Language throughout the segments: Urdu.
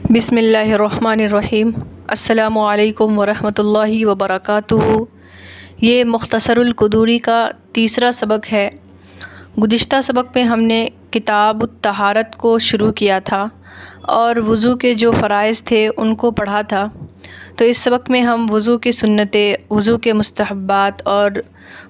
بسم اللہ الرحمن الرحیم۔ السلام علیکم ورحمۃ اللہ وبرکاتہ۔ یہ مختصر القدوری کا تیسرا سبق ہے۔ گزشتہ سبق میں ہم نے کتاب الطہارت کو شروع کیا تھا اور وضو کے جو فرائض تھے ان کو پڑھا تھا۔ تو اس سبق میں ہم وضو کی سنتیں، وضو کے مستحبات اور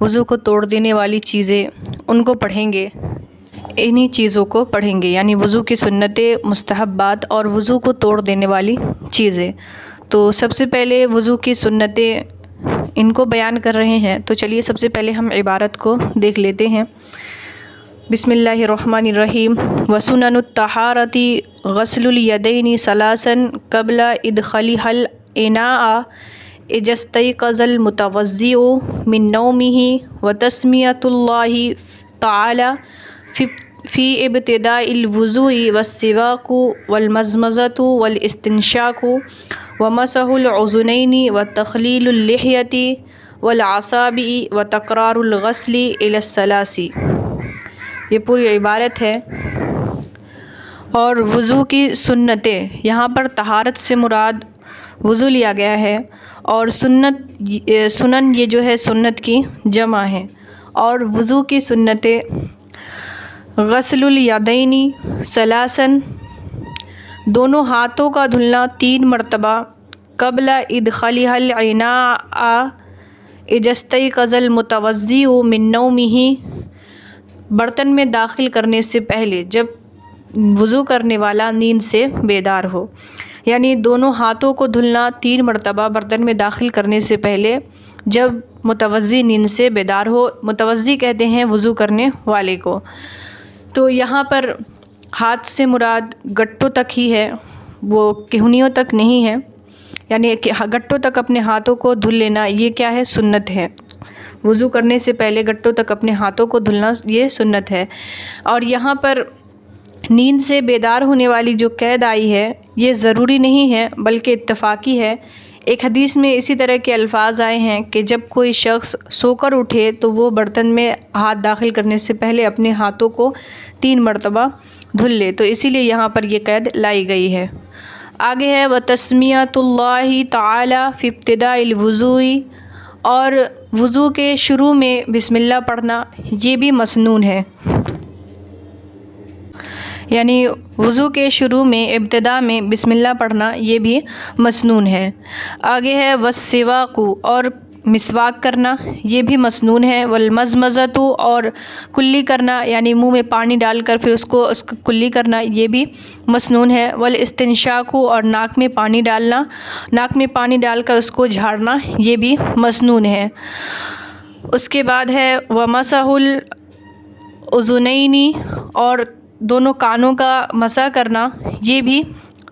وضو کو توڑ دینے والی چیزیں ان کو پڑھیں گے۔ انہی چیزوں کو پڑھیں گے، یعنی وضو کی سنتیں، مستحبات اور وضو کو توڑ دینے والی چیزیں۔ تو سب سے پہلے وضو کی سنتیں ان کو بیان کر رہے ہیں، تو چلیے سب سے پہلے ہم عبارت کو دیکھ لیتے ہیں۔ بسم اللہ الرحمن الرحیم۔ وسنن الطہارۃ غسل الیدین ثلاثا قبل ادخالها الاناء اذا استيقظ المتوضئ من نومه وتسمیۃ اللہ تعالی فی ابتداء الوضوء والسواک والمضمضۃ والاستنشاق ومسح الأذنین وتخلیل اللحیۃ والأصابع وتکرار الغسل الی الثلاث۔ یہ پوری عبارت ہے۔ اور وضو کی سنتیں، یہاں پر طہارت سے مراد وضو لیا گیا ہے، اور سنن یہ جو ہے سنت کی جمع ہے۔ اور وضو کی سنتیں غسل الیدین ثلاثا، دونوں ہاتھوں کا دھلنا 3 مرتبہ، قبل ادخالها الاناء اذا استيقظ المتوضئ من نومه، برتن میں داخل کرنے سے پہلے جب وضو کرنے والا نیند سے بیدار ہو، یعنی دونوں ہاتھوں کو دھلنا 3 مرتبہ برتن میں داخل کرنے سے پہلے جب متوضی نیند سے بیدار ہو۔ متوضی کہتے ہیں وضو کرنے والے کو۔ تو یہاں پر ہاتھ سے مراد گٹوں تک ہی ہے، وہ کہنیوں تک نہیں ہے، یعنی کہ گٹوں تک اپنے ہاتھوں کو دھل لینا یہ کیا ہے؟ سنت ہے۔ وضو کرنے سے پہلے گٹوں تک اپنے ہاتھوں کو دھلنا یہ سنت ہے۔ اور یہاں پر نیند سے بیدار ہونے والی جو قید آئی ہے یہ ضروری نہیں ہے بلکہ اتفاقی ہے۔ ایک حدیث میں اسی طرح کے الفاظ آئے ہیں کہ جب کوئی شخص سو کر اٹھے تو وہ برتن میں ہاتھ داخل کرنے سے پہلے اپنے ہاتھوں کو 3 مرتبہ دھل لے، تو اسی لیے یہاں پر یہ قید لائی گئی ہے۔ آگے ہے وَتَسْمِيَةُ اللَّهِ تَعَالَى فِي ابْتِدَاءِ الْوُضُوءِ، اور وضو کے شروع میں بسم اللہ پڑھنا یہ بھی مسنون ہے، یعنی وضو کے شروع میں ابتدا میں بسم اللہ پڑھنا یہ بھی مسنون ہے۔ آگے ہے والسواک، اور مسواک کرنا یہ بھی مسنون ہے، والمضمضۃ، اور کلی کرنا یعنی منہ میں پانی ڈال کر پھر اس کو کلی کرنا یہ بھی مسنون ہے، والاستنشاق، اور ناک میں پانی ڈالنا، ناک میں پانی ڈال کر اس کو جھاڑنا یہ بھی مسنون ہے۔ اس کے بعد ہے ومسح الاذنین، اور دونوں کانوں کا مسح کرنا یہ بھی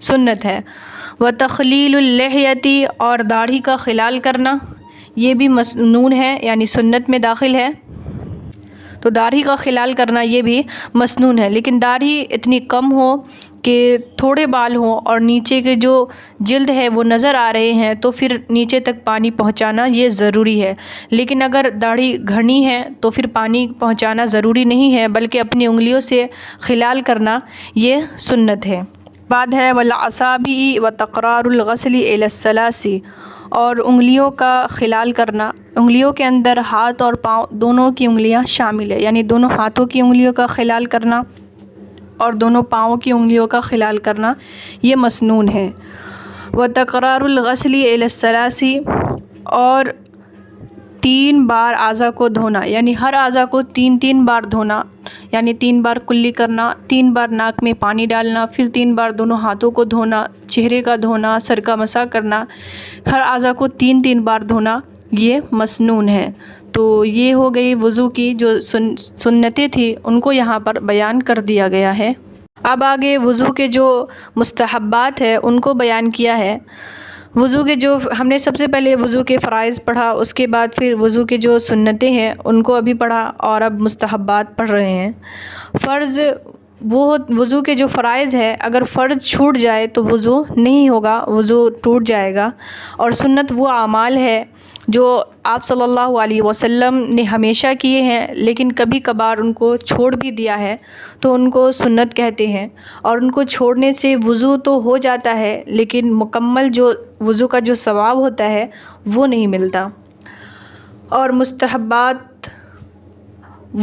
سنت ہے، وتخلیل اللحیۃ، اور داڑھی کا خلال کرنا یہ بھی مسنون ہے، یعنی سنت میں داخل ہے۔ تو داڑھی کا خلال کرنا یہ بھی مسنون ہے، لیکن داڑھی اتنی کم ہو کہ تھوڑے بال ہوں اور نیچے کے جو جلد ہے وہ نظر آ رہے ہیں تو پھر نیچے تک پانی پہنچانا یہ ضروری ہے۔ لیکن اگر داڑھی گھنی ہے تو پھر پانی پہنچانا ضروری نہیں ہے بلکہ اپنی انگلیوں سے خلال کرنا یہ سنت ہے۔ بعد ہے والاصابع وتکرار الغسل الی الثلاث، اور انگلیوں کا خلال کرنا، انگلیوں کے اندر ہاتھ اور پاؤں دونوں کی انگلیاں شامل ہے، یعنی دونوں ہاتھوں کی انگلیوں کا خلال کرنا اور دونوں پاؤں کی انگلیوں کا خلال کرنا یہ مسنون ہے۔ وتکرار الغسل الی الثلاث، اور 3 بار اعضاء کو دھونا، یعنی ہر اعضاء کو 3 بار دھونا، یعنی 3 بار کلی کرنا، 3 بار ناک میں پانی ڈالنا، پھر 3 بار دونوں ہاتھوں کو دھونا، چہرے کا دھونا، سر کا مسح کرنا، ہر اعضاء کو 3 بار دھونا یہ مسنون ہے۔ تو یہ ہو گئی وضو کی جو سنتیں تھیں ان کو یہاں پر بیان کر دیا گیا ہے۔ اب آگے وضو کے جو مستحبات ہیں ان کو بیان کیا ہے۔ وضو کے جو ہم نے سب سے پہلے وضو کے فرائض پڑھا، اس کے بعد پھر وضو کے جو سنتیں ہیں ان کو ابھی پڑھا، اور اب مستحبات پڑھ رہے ہیں۔ فرض، وہ وضو کے جو فرائض ہے اگر فرض چھوٹ جائے تو وضو نہیں ہوگا، وضو ٹوٹ جائے گا۔ اور سنت وہ اعمال ہے جو آپ صلی اللہ علیہ وسلم نے ہمیشہ کیے ہیں، لیکن کبھی کبھار ان کو چھوڑ بھی دیا ہے تو ان کو سنت کہتے ہیں، اور ان کو چھوڑنے سے وضو تو ہو جاتا ہے لیکن مکمل جو وضو کا جو ثواب ہوتا ہے وہ نہیں ملتا۔ اور مستحبات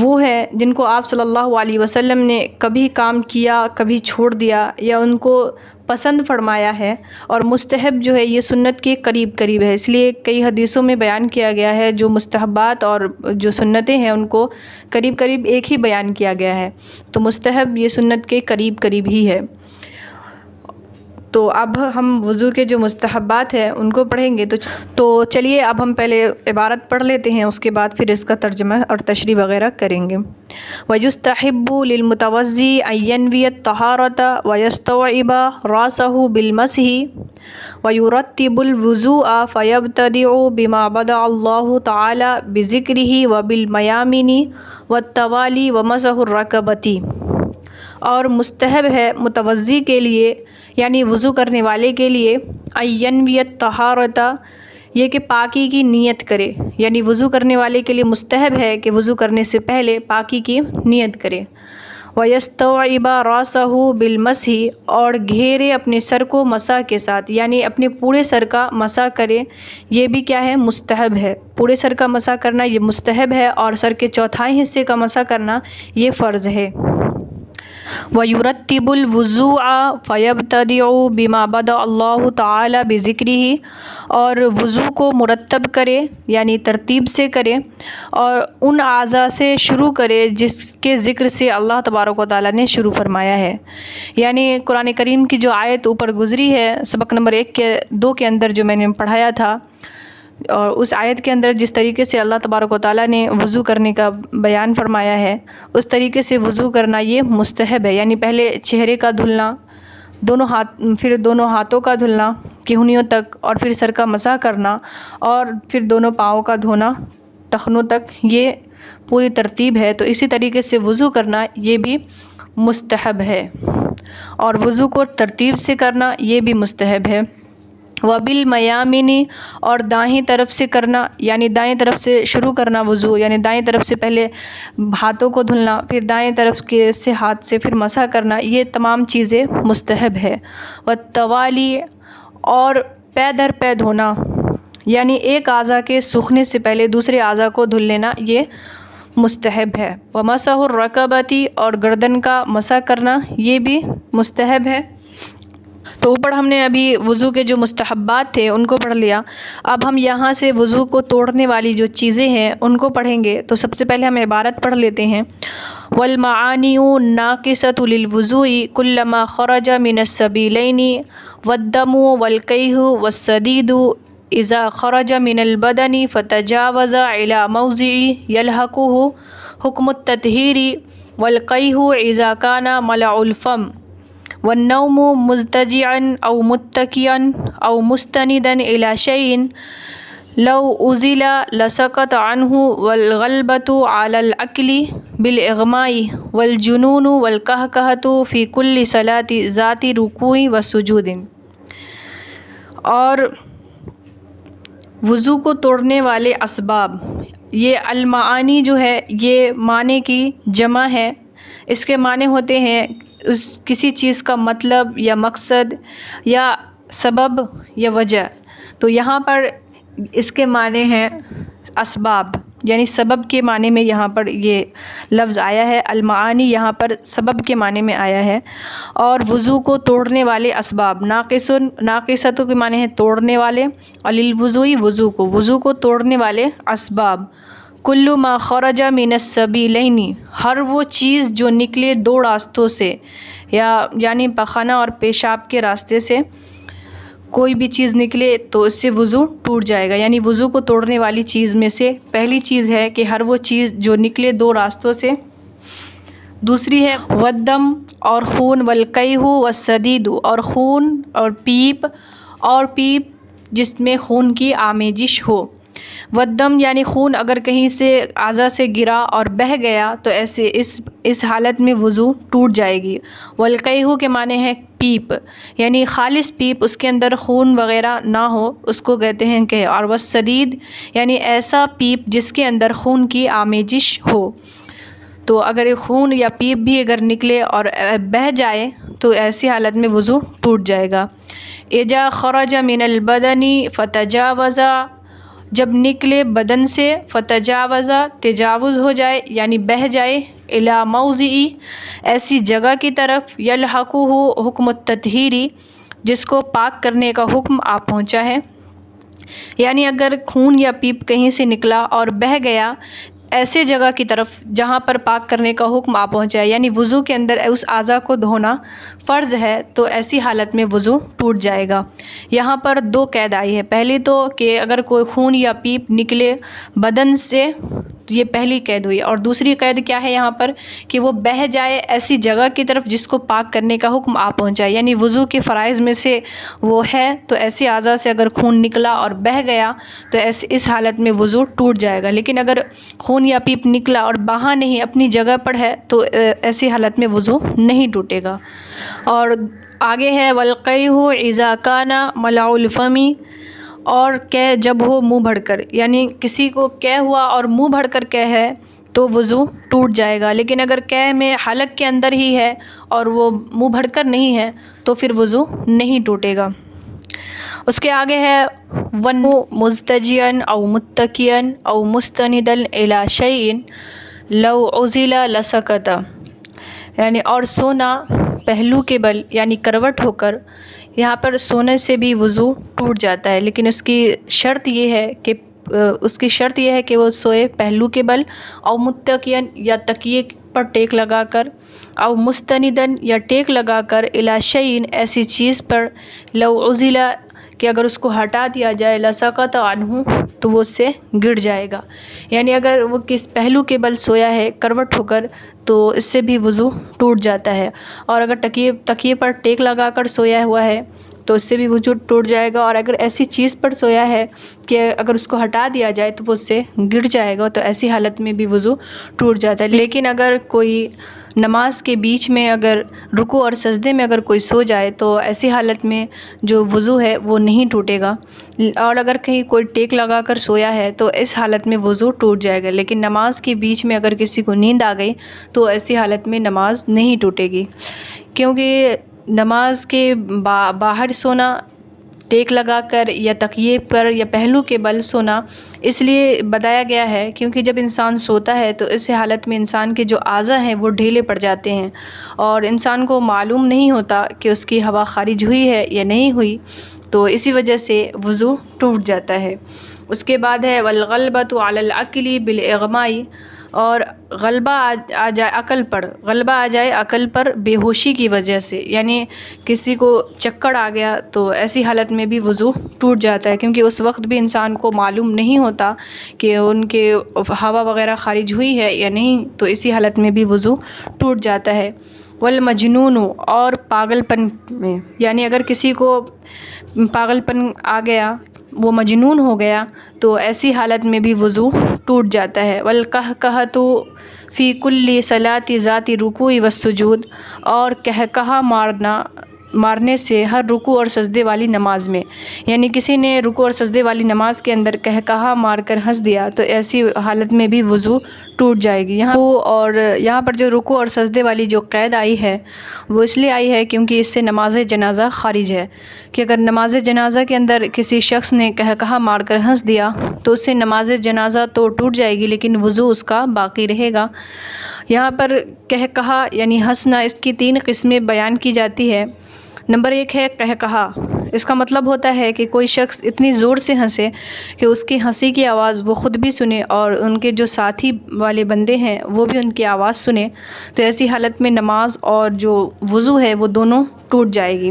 وہ ہے جن کو آپ صلی اللہ علیہ وسلم نے کبھی کام کیا، کبھی چھوڑ دیا یا ان کو پسند فرمایا ہے، اور مستحب جو ہے یہ سنت کے قریب قریب ہے، اس لیے کئی حدیثوں میں بیان کیا گیا ہے جو مستحبات اور جو سنتیں ہیں ان کو قریب قریب ایک ہی بیان کیا گیا ہے، تو مستحب یہ سنت کے قریب قریب ہی ہے۔ تو اب ہم وضو کے جو مستحبات ہیں ان کو پڑھیں گے، تو چلیے اب ہم پہلے عبارت پڑھ لیتے ہیں، اس کے بعد پھر اس کا ترجمہ اور تشریح وغیرہ کریں گے۔ وَيُسْتَحِبُّ لِلْمُتَوَضِّئِ أَن يَنْوِيَ الطَّهَارَةَ وَيَسْتَوْعِبَ رَأْسَهُ بِالْمَسْحِ وَيُرَتِّبُ الْوُضُوءَ فَيَبْتَدِئُ بِمَا بَدَأَ اللَّهُ تَعَالَى بِذِكْرِهِ وَبِالْمَيَامِنِ وَالتَّوَالِي وَمَسْحِ الرَّكَبَةِ، اور مستحب ہے متوضی کے لیے یعنی وضو کرنے والے کے لیے ان ینوی الطہارۃ، یہ کہ پاکی کی نیت کرے، یعنی وضو کرنے والے کے لیے مستحب ہے کہ وضو کرنے سے پہلے پاکی کی نیت کرے۔ وَيَسْتَوْعِبَ رَأْسَهُ بِالْمَسْحِ، اور گھیرے اپنے سر کو مسح کے ساتھ، یعنی اپنے پورے سر کا مسح کرے، یہ بھی کیا ہے مستحب ہے، پورے سر کا مسح کرنا یہ مستحب ہے، اور سر کے چوتھائی حصے کا مسح کرنا یہ فرض ہے۔ وَيُرَتِّبُ الْوُضُوءَ فَيَبْتَدِئُ بِمَا بَدَأَ اللَّهُ تَعَالَى بِذِكْرِهِ، اور وضو کو مرتب کرے یعنی ترتیب سے کرے اور ان اعضاء سے شروع کرے جس کے ذکر سے اللہ تبارک و تعالیٰ نے شروع فرمایا ہے، یعنی قرآن کریم کی جو آیت اوپر گزری ہے سبق نمبر 2 کے اندر جو میں نے پڑھایا تھا، اور اس آیت کے اندر جس طریقے سے اللہ تبارک و تعالیٰ نے وضو کرنے کا بیان فرمایا ہے اس طریقے سے وضو کرنا یہ مستحب ہے، یعنی پہلے چہرے کا دھلنا، پھر دونوں ہاتھوں کا دھلنا کہنیوں تک، اور پھر سر کا مسح کرنا، اور پھر دونوں پاؤں کا دھونا ٹخنوں تک، یہ پوری ترتیب ہے۔ تو اسی طریقے سے وضو کرنا یہ بھی مستحب ہے، اور وضو کو ترتیب سے کرنا یہ بھی مستحب ہے۔ وَبِالْمَيَامِنِ، اور دائیں طرف سے کرنا، یعنی دائیں طرف سے شروع کرنا وضو، یعنی دائیں طرف سے پہلے ہاتھوں کو دھلنا، پھر دائیں طرف سے ہاتھ سے پھر مسح کرنا، یہ تمام چیزیں مستحب ہے۔ وَالتَّوَالِي، اور پے در پے دھونا، یعنی ایک اعضاء کے سوکھنے سے پہلے دوسرے اعضاء کو دھل لینا یہ مستحب ہے۔ وَمَسْحِ الرَّكَبَةِ، اور گردن کا مسح کرنا یہ بھی مستحب ہے۔ تو اوپر ہم نے ابھی وضو کے جو مستحبات تھے ان کو پڑھ لیا، اب ہم یہاں سے وضو کو توڑنے والی جو چیزیں ہیں ان کو پڑھیں گے۔ تو سب سے پہلے ہم عبارت پڑھ لیتے ہیں۔ وَالْمَعَانِيُ نَاقِصَةُ لِلْوُضُوءِ كُلَّمَا خَرَجَ مِنَ السَّبِيلَيْنِ وَالدَّمُ وَالْقَيْحُ وَالصَّدِيدُ إِذَا خَرَجَ مِنَ الْبَدَنِ فَتَجَاوَزَ إِلَى مَوْضِعٍ يَلْحَقُهُ حُكْمُ التَّطْهِيرِ وَالْقَيْحُ إِذَا كَانَ مَلَعُ الْفَمِّ وَالنَّوْمُ مُضْطَجِعًا أَوْ مُتَّكِئًا أَوْ مُسْتَنِدًا إِلَى شَيْءٍ لَوْ أُزِلَ لَسَقَطَ عَنْهُ وَالْغَلْبَةُ عَلَى الْعَقْلِ بِالْإِغْمَاءِ وَالْجُنُونُ وَالْقَهْقَهَةُ فِي كُلِّ صَلَاةٍ ذَاتِ رُكُوعٍ وَسُجُودٍ۔ اور وضو کو توڑنے والے اسباب، یہ المعانی جو ہے یہ معنی کی جمع ہے، اس کے معنی ہوتے ہیں کسی چیز کا مطلب یا مقصد یا سبب یا وجہ، تو یہاں پر اس کے معنی ہیں اسباب، یعنی سبب کے معنی میں یہاں پر یہ لفظ آیا ہے، المعانی یہاں پر سبب کے معنی میں آیا ہے۔ اور وضو کو توڑنے والے اسباب، ناقصۃ کے معنی ہیں توڑنے والے، اور للوضوء وضو کو توڑنے والے اسباب، کل ما خرج من السبیلین، ہر وہ چیز جو نکلے دو راستوں سے، یعنی پخانہ اور پیشاب کے راستے سے کوئی بھی چیز نکلے تو اس سے وضو ٹوٹ جائے گا، یعنی وضو کو توڑنے والی چیز میں سے پہلی چیز ہے کہ ہر وہ چیز جو نکلے دو راستوں سے، دوسری ہے والدم، اور خون، والقیح والصدید، اور خون اور پیپ جس میں خون کی آمیزش ہو، والدم یعنی خون اگر کہیں سے اعضاء سے گرا اور بہہ گیا تو ایسے اس حالت میں وضو ٹوٹ جائے گی۔ والقیح کے معنی ہے پیپ، یعنی خالص پیپ، اس کے اندر خون وغیرہ نہ ہو، اس کو کہتے ہیں کہ۔ اور والسدید یعنی ایسا پیپ جس کے اندر خون کی آمیزش ہو، تو اگر خون یا پیپ بھی اگر نکلے اور بہہ جائے تو ایسی حالت میں وضو ٹوٹ جائے گا۔ اذا خرج من البدن فتجاوز، جب نکلے بدن سے، فتجاوز تجاوز ہو جائے یعنی بہہ جائے، الی موضع ایسی جگہ کی طرف، یلحقہ حکم التطہیر جس کو پاک کرنے کا حکم آ پہنچا ہے، یعنی اگر خون یا پیپ کہیں سے نکلا اور بہہ گیا ایسے جگہ کی طرف جہاں پر پاک کرنے کا حکم آ پہنچا ہے، یعنی وضو کے اندر اس اعضاء کو دھونا فرض ہے، تو ایسی حالت میں وضو ٹوٹ جائے گا۔ یہاں پر دو قید آئی ہے، پہلی تو کہ اگر کوئی خون یا پیپ نکلے بدن سے تو یہ پہلی قید ہوئی، اور دوسری قید کیا ہے یہاں پر کہ وہ بہہ جائے ایسی جگہ کی طرف جس کو پاک کرنے کا حکم آ پہنچا ہے، یعنی وضو کے فرائض میں سے وہ ہے، تو ایسی اعضاء سے اگر خون نکلا اور بہہ گیا تو اس حالت میں وضو ٹوٹ جائے گا، لیکن اگر خون یا پیپ نکلا اور بہا نہیں، اپنی جگہ پر ہے، تو ایسی حالت میں وضو نہیں ٹوٹے گا۔ اور آگے ہے والقیح اذا کان ملع الفم، اور کہ جب ہو منہ بھر کر، یعنی کسی کو کہ ہوا اور منہ بھر کر کہ ہے تو وضو ٹوٹ جائے گا، لیکن اگر کہ میں حلق کے اندر ہی ہے اور وہ منہ بھر کر نہیں ہے تو پھر وضو نہیں ٹوٹے گا۔ اس کے آگے ہے ون مستجیا او متکیا او مستندا الی شیء لو عزل لسقط، یعنی اور سونا پہلو کے بل یعنی کروٹ ہو کر، یہاں پر سونے سے بھی وضو ٹوٹ جاتا ہے، لیکن اس کی شرط یہ ہے کہ وہ سوئے پہلو کے بل، او متکیا یا تکیے پر ٹیک لگا کر، او مستندن یا ٹیک لگا کر، الی شیء ایسی چیز پر، لو عزل کہ اگر اس کو ہٹا دیا جائے، لسقط عنہ تو وہ اس سے گر جائے گا، یعنی اگر وہ کس پہلو کے بل سویا ہے کروٹ ہو کر تو اس سے بھی وضو ٹوٹ جاتا ہے، اور اگر تکیے پر ٹیک لگا کر سویا ہوا ہے تو اس سے بھی وضو ٹوٹ جائے گا، اور اگر ایسی چیز پر سویا ہے کہ اگر اس کو ہٹا دیا جائے تو وہ اس سے گر جائے گا، تو ایسی حالت میں بھی وضو ٹوٹ جاتا ہے۔ لیکن اگر کوئی نماز کے بیچ میں اگر رکوع اور سجدے میں اگر کوئی سو جائے تو ایسی حالت میں جو وضو ہے وہ نہیں ٹوٹے گا، اور اگر کہیں کوئی ٹیک لگا کر سویا ہے تو اس حالت میں وضو ٹوٹ جائے گا، لیکن نماز کے بیچ میں اگر کسی کو نیند آ گئی تو ایسی حالت میں نماز نہیں ٹوٹے گی، کیونکہ نماز کے باہر سونا، ٹیک لگا کر یا تکیے پر یا پہلو کے بل سونا اس لیے بتایا گیا ہے کیونکہ جب انسان سوتا ہے تو اس حالت میں انسان کے جو اعضاء ہیں وہ ڈھیلے پڑ جاتے ہیں، اور انسان کو معلوم نہیں ہوتا کہ اس کی ہوا خارج ہوئی ہے یا نہیں ہوئی، تو اسی وجہ سے وضو ٹوٹ جاتا ہے۔ اس کے بعد ہے والغلبۃ علی العقل بالاغماء، اور غلبہ آ جائے عقل پر، غلبہ آ جائے عقل پر بے ہوشی کی وجہ سے، یعنی کسی کو چکر آ گیا تو ایسی حالت میں بھی وضو ٹوٹ جاتا ہے، کیونکہ اس وقت بھی انسان کو معلوم نہیں ہوتا کہ ان کے ہوا وغیرہ خارج ہوئی ہے یا نہیں، تو اسی حالت میں بھی وضو ٹوٹ جاتا ہے۔ والمجنون، اور پاگل پن میں، یعنی اگر کسی کو پاگل پن آ گیا، وہ مجنون ہو گیا تو ایسی حالت میں بھی وضو ٹوٹ جاتا ہے۔ والقہقہۃ فی کل صلاۃ ذات رکوع والسجود، اور قہقہہ مارنے سے ہر رکوع اور سجدے والی نماز میں، یعنی کسی نے رکوع اور سجدے والی نماز کے اندر قہقہہ مار کر ہنس دیا تو ایسی حالت میں بھی وضو ٹوٹ جائے گی۔ یہاں پر جو رکوع اور سجدے والی جو قید آئی ہے وہ اس لیے آئی ہے کیونکہ اس سے نماز جنازہ خارج ہے، کہ اگر نماز جنازہ کے اندر کسی شخص نے قہقہہ مار کر ہنس دیا تو اس سے نماز جنازہ تو ٹوٹ جائے گی لیکن وضو اس کا باقی رہے گا۔ یہاں پر قہقہہ یعنی ہنسنا، اس کی 3 قسمیں بیان کی جاتی ہے۔ نمبر 1 ہے قہقہہ، اس کا مطلب ہوتا ہے کہ کوئی شخص اتنی زور سے ہنسے کہ اس کی ہنسی کی آواز وہ خود بھی سنے اور ان کے جو ساتھی والے بندے ہیں وہ بھی ان کی آواز سنے، تو ایسی حالت میں نماز اور جو وضو ہے وہ دونوں ٹوٹ جائے گی۔